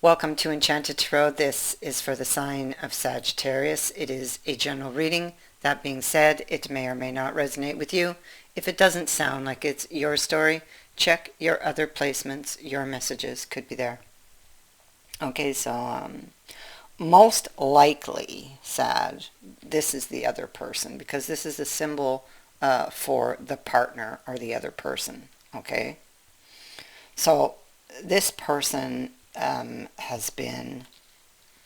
Welcome to Enchanted Tarot. This is for the sign of Sagittarius. It is a general reading. That being said, it may or may not resonate with you. If it doesn't sound like it's your story, check your other placements. Your messages could be there. Okay, so most likely, Sag, this is the other person because this is a symbol for the partner or the other person. Okay, so this person has been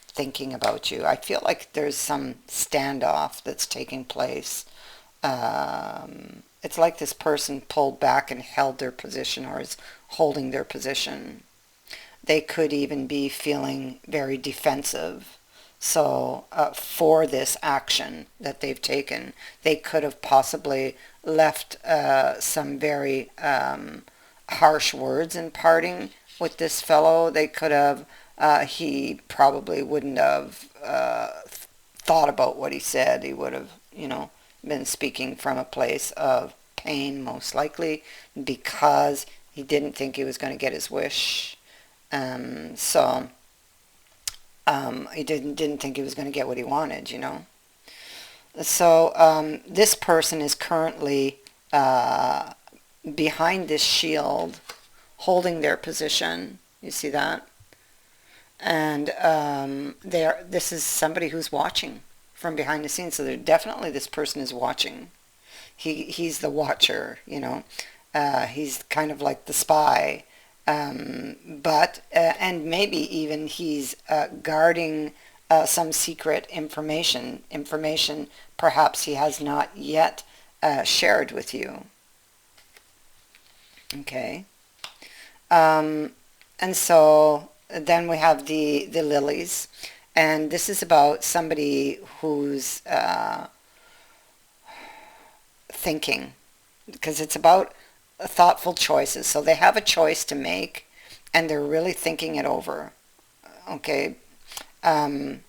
thinking about you. I feel like there's some standoff that's taking place. It's like this person pulled back and held their position or is holding their position. They could even be feeling very defensive. So for this action that they've taken, they could have possibly left some very harsh words in parting with this fellow. They could have, he probably wouldn't have thought about what he said. He would have, been speaking from a place of pain, most likely, because he didn't think he was going to get his wish. So he didn't think he was going to get what he wanted. So this person is currently behind this shield, holding their position. You see that? And this is somebody who's watching from behind the scenes. So definitely this person is watching. He's the watcher. He's kind of like the spy. But and maybe even he's guarding some secret information perhaps he has not yet shared with you. Okay. And so then we have the lilies, and this is about somebody who's thinking, because it's about thoughtful choices. So they have a choice to make, and they're really thinking it over. Okay. It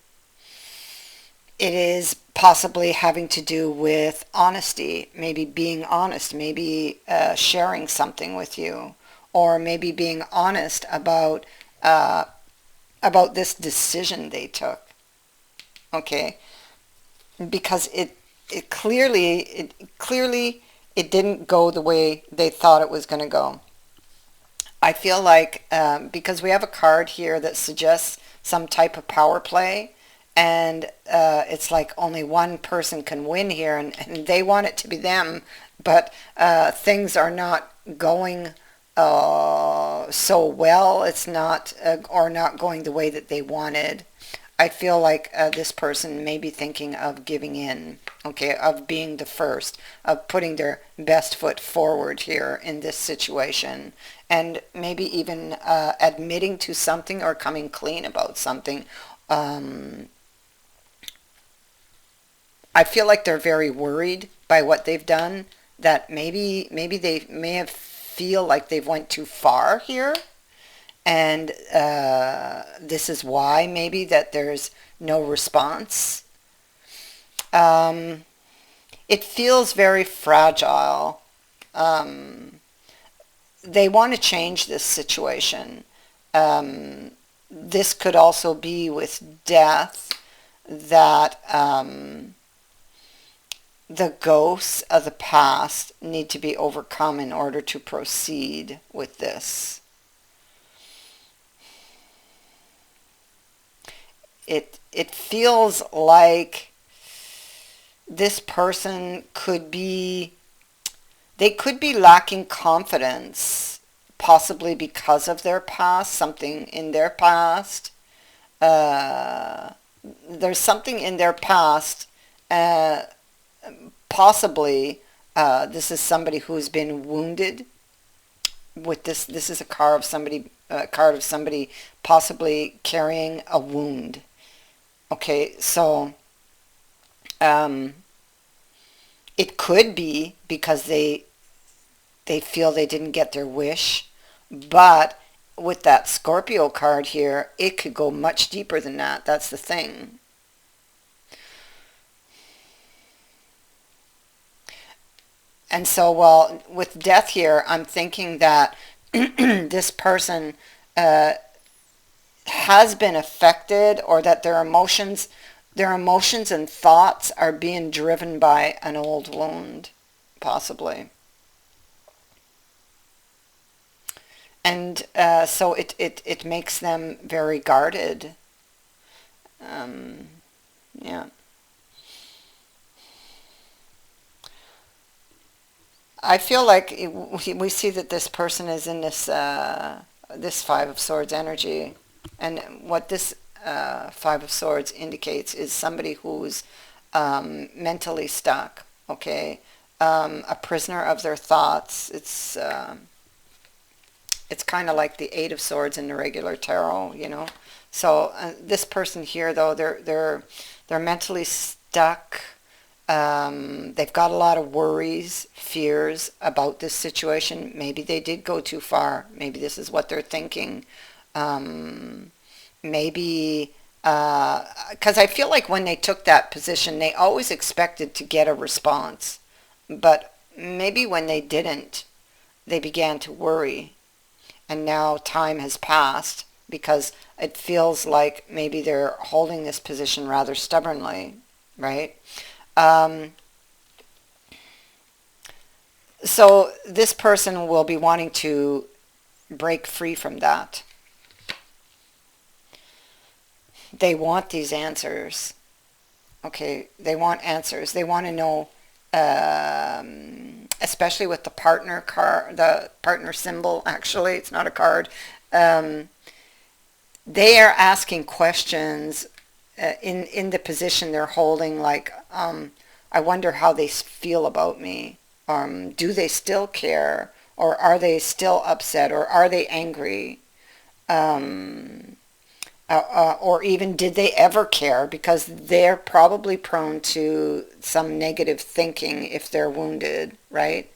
is possibly having to do with honesty, maybe being honest, maybe sharing something with you, or maybe being honest about this decision they took. Okay, because it clearly it didn't go the way they thought it was going to go. I feel like because we have a card here that suggests some type of power play, and it's like only one person can win here, and they want it to be them, but things are not going so well. It's not or not going the way that they wanted. I feel like this person may be thinking of giving in, okay, of being the first, of putting their best foot forward here in this situation, and maybe even admitting to something or coming clean about something. I feel like they're very worried by what they've done, that maybe they may have feel like they've went too far here, and this is why maybe that there's no response. It feels very fragile. They want to change this situation. This could also be with death, that the ghosts of the past need to be overcome in order to proceed with this. It feels like this person they could be lacking confidence, possibly because of their past, something in their past. There's something in their past, possibly this is somebody who's been wounded with this. This is a card of somebody possibly carrying a wound. Okay, so it could be because they feel they didn't get their wish, but with that Scorpio card here, it could go much deeper than that. That's the thing. And so, well, with death here, I'm thinking that this person has been affected, or that their emotions and thoughts are being driven by an old wound, possibly. And so it makes them very guarded. Um, yeah. I feel like we see that this person is in this Five of Swords energy, and what this Five of Swords indicates is somebody who's mentally stuck. Okay, a prisoner of their thoughts. It's kind of like the Eight of Swords in the regular tarot, you know. So this person here, though, they're mentally stuck. They've got a lot of worries, fears about this situation. Maybe they did go too far. Maybe this is what they're thinking. Maybe, because I feel like when they took that position, they always expected to get a response. But maybe when they didn't, they began to worry. And now time has passed because it feels like maybe they're holding this position rather stubbornly, right? Um, so this person will be wanting to break free from that. They want these answers. Okay, they want answers. They want to know, especially with the partner card, the partner symbol. Actually, it's not a card. Um, they are asking questions in the position they're holding, like, I wonder how they feel about me. Do they still care, or are they still upset, or are they angry? Um, or even did they ever care, because they're probably prone to some negative thinking if they're wounded, right?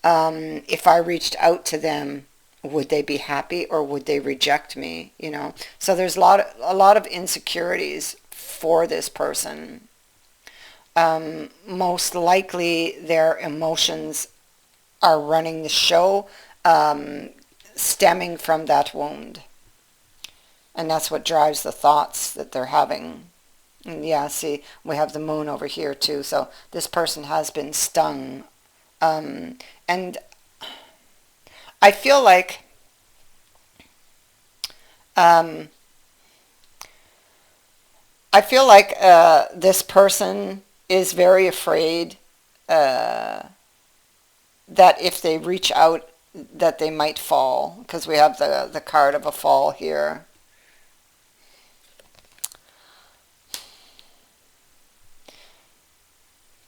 If I reached out to them, would they be happy or would they reject me, you know? So there's a lot of insecurities for this person. Most likely their emotions are running the show, um, stemming from that wound. And that's what drives the thoughts that they're having. And yeah, see, we have the moon over here too. So this person has been stung. And I feel like um, this person is very afraid uh, that if they reach out, that they might fall, because we have the card of a fall here.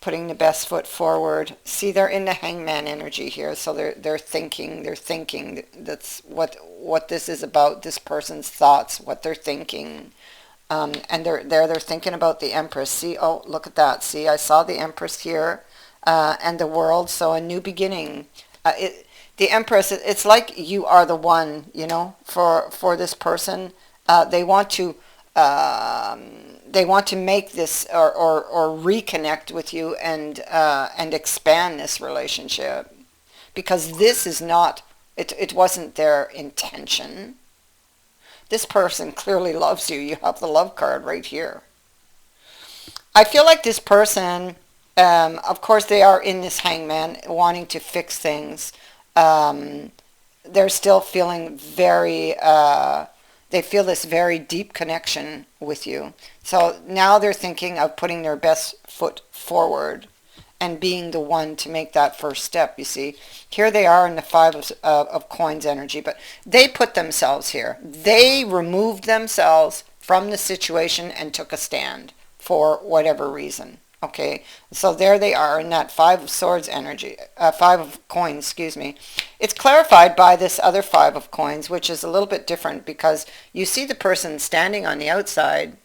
Putting the best foot forward. See, they're in the hangman energy here, so they're thinking. That's what this is about. This person's thoughts, what they're thinking, and they're thinking about the Empress. See, oh, look at that. See, I saw the Empress here, and the world. So a new beginning. The Empress. It's like you are the one, you know, for this person. They want to. They want to make this, or reconnect with you, and expand this relationship, because this is not, it wasn't their intention. This person clearly loves you. You have the love card right here. I feel like this person, of course they are in this hangman wanting to fix things. Um, they're still feeling very, they feel this very deep connection with you. So now they're thinking of putting their best foot forward and being the one to make that first step, you see. Here they are in the Five of Coins energy, but they put themselves here. They removed themselves from the situation and took a stand for whatever reason. Okay, so there they are in that Five of Swords energy, Five of Coins, excuse me. It's clarified by this other Five of Coins, which is a little bit different, because you see the person standing on the outside,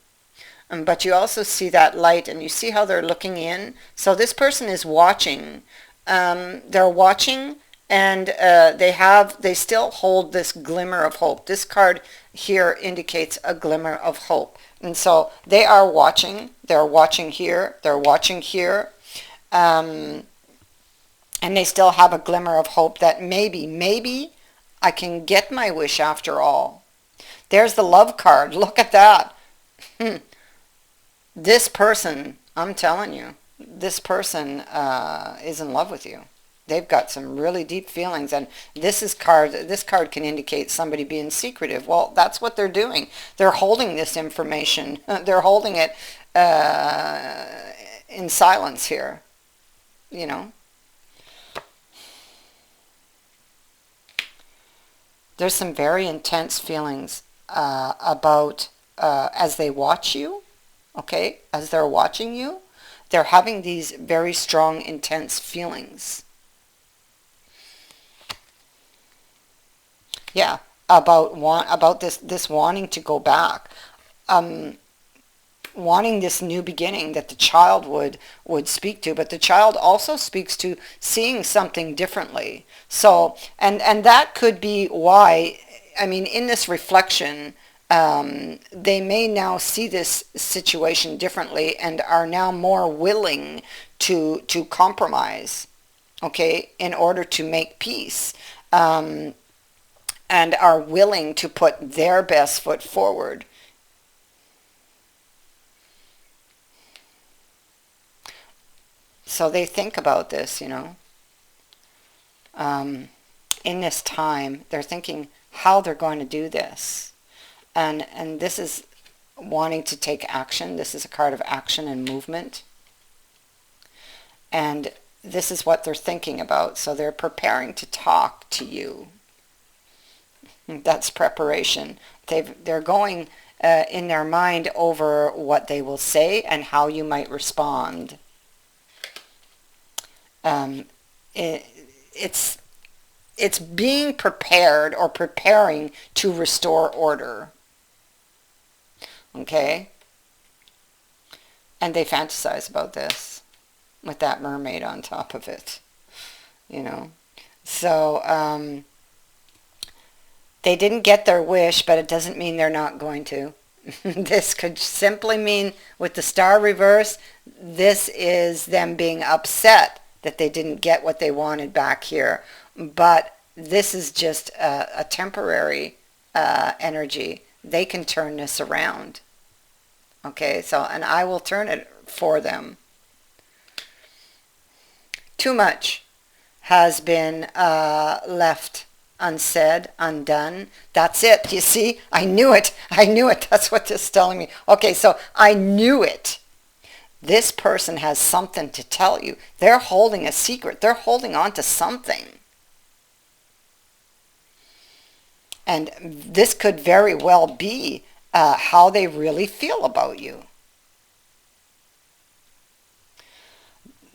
but you also see that light, and you see how they're looking in. So this person is watching. They're watching, and they still hold this glimmer of hope. This card here indicates a glimmer of hope. And so they are watching. They're watching here. They're watching here. Um, and they still have a glimmer of hope that maybe I can get my wish after all. There's the love card. Look at that. This person, I'm telling you, this person is in love with you. They've got some really deep feelings, and this card can indicate somebody being secretive. Well, that's what they're doing. They're holding this information. They're holding it in silence here, you know. There's some very intense feelings about as they watch you, okay? As they're watching you, they're having these very strong, intense feelings. Yeah, about this wanting to go back, wanting this new beginning that the child would speak to, but the child also speaks to seeing something differently. So, and that could be why, I mean, in this reflection, they may now see this situation differently and are now more willing to compromise, okay, in order to make peace. And are willing to put their best foot forward. So they think about this, you know. In this time, they're thinking how they're going to do this. And this is wanting to take action. This is a card of action and movement. And this is what they're thinking about. So they're preparing to talk to you. That's preparation. They're going in their mind over what they will say and how you might respond. It's being prepared or preparing to restore order. Okay? And they fantasize about this with that mermaid on top of it. You know? So, they didn't get their wish, but it doesn't mean they're not going to. This could simply mean, with the star reverse, this is them being upset that they didn't get what they wanted back here. But this is just a temporary energy. They can turn this around. Okay, so, and I will turn it for them. Too much has been left unsaid, undone. That's it. You see? I knew it. I knew it. That's what this is telling me. Okay, so I knew it. This person has something to tell you. They're holding a secret. They're holding on to something. And this could very well be how they really feel about you.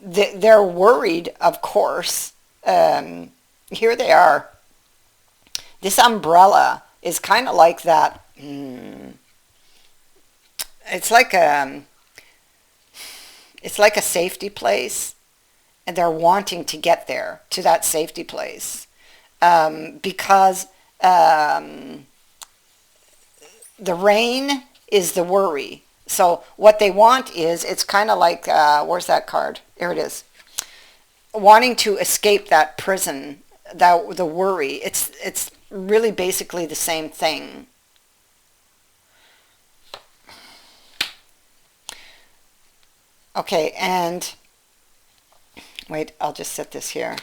They're worried, of course. Here they are. This umbrella is kind of like that. It's like a safety place, and they're wanting to get there, to that safety place, because the rain is the worry. So what they want is, it's kind of like, where's that card? Here it is. Wanting to escape that prison, the worry. It's really basically the same thing. Okay, and wait, I'll just set this here.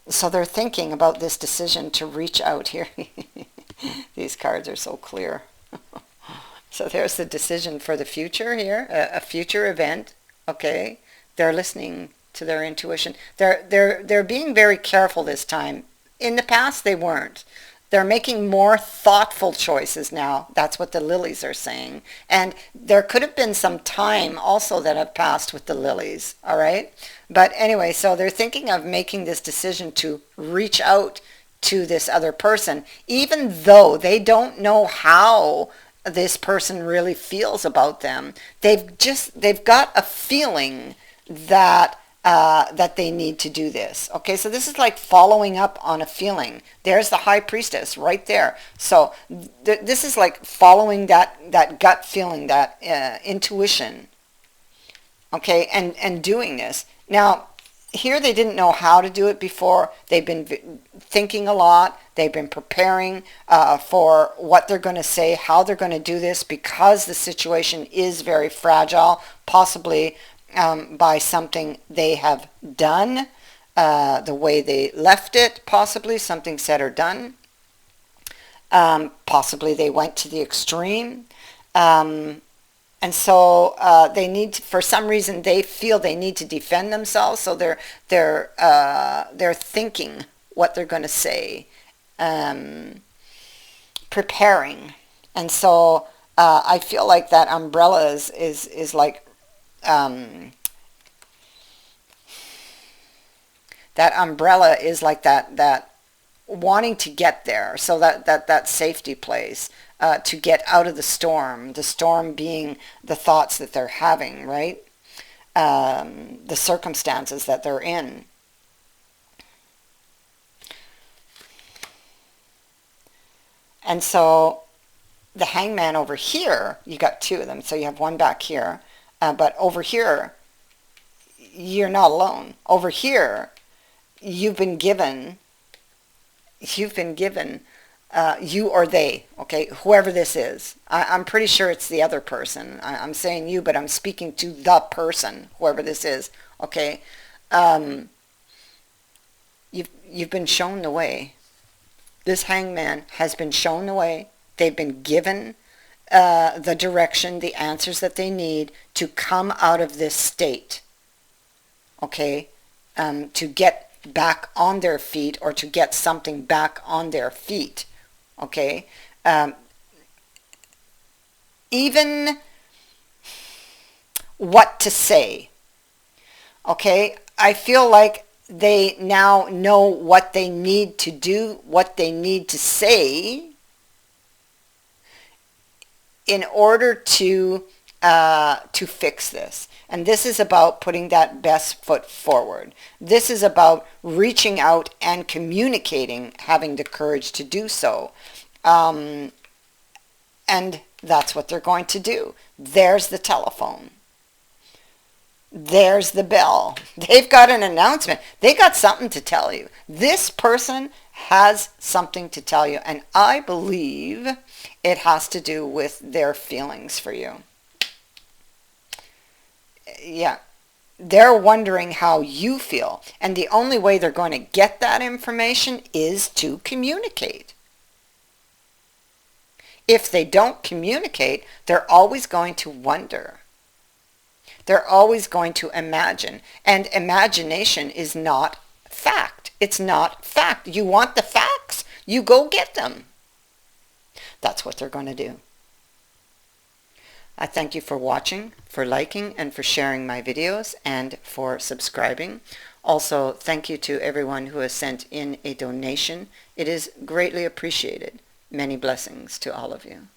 So they're thinking about this decision to reach out here. These cards are so clear. So there's the decision for the future here, a future event. Okay, they're listening to their intuition. They're being very careful this time. In the past, they weren't. They're making more thoughtful choices now. That's what the lilies are saying. And there could have been some time also that have passed with the lilies, all right? But anyway, so they're thinking of making this decision to reach out to this other person, even though they don't know how this person really feels about them. They've got a feeling that that they need to do this. Okay, so this is like following up on a feeling. There's the High Priestess right there. So this is like following that gut feeling, that intuition. Okay, and doing this. Now, here they didn't know how to do it before. They've been thinking a lot. They've been preparing for what they're going to say, how they're going to do this, because the situation is very fragile, possibly by something they have done, the way they left it, possibly something said or done. Possibly they went to the extreme. And so they need to, for some reason they feel they need to defend themselves, so they're thinking what they're going to say, preparing. And so I feel like that umbrella is like that umbrella is like that wanting to get there, so that safety place, to get out of the storm being the thoughts that they're having, right? The circumstances that they're in. And so the hangman over here, you got two of them, so you have one back here, but over here, you're not alone. Over here, you've been given, you or they, okay, whoever this is. I'm pretty sure it's the other person. I'm saying you, but I'm speaking to the person, whoever this is, okay. You've been shown the way. This hangman has been shown the way. They've been given the direction, the answers that they need to come out of this state, okay, to get back on their feet, or to get something back on their feet, okay. Even what to say, okay. I feel like they now know what they need to do, what they need to say in order to fix this. And this is about putting that best foot forward. This is about reaching out and communicating, having the courage to do so. And that's what they're going to do. There's the telephone. There's the bell. They've got an announcement. They got something to tell you. This person has something to tell you, and I believe it has to do with their feelings for you. Yeah, they're wondering how you feel, and the only way they're going to get that information is to communicate. If they don't communicate, they're always going to wonder. They're always going to imagine, and imagination is not fact. It's not fact. You want the facts? You go get them. That's what they're going to do. I thank you for watching, for liking, and for sharing my videos, and for subscribing. Also, thank you to everyone who has sent in a donation. It is greatly appreciated. Many blessings to all of you.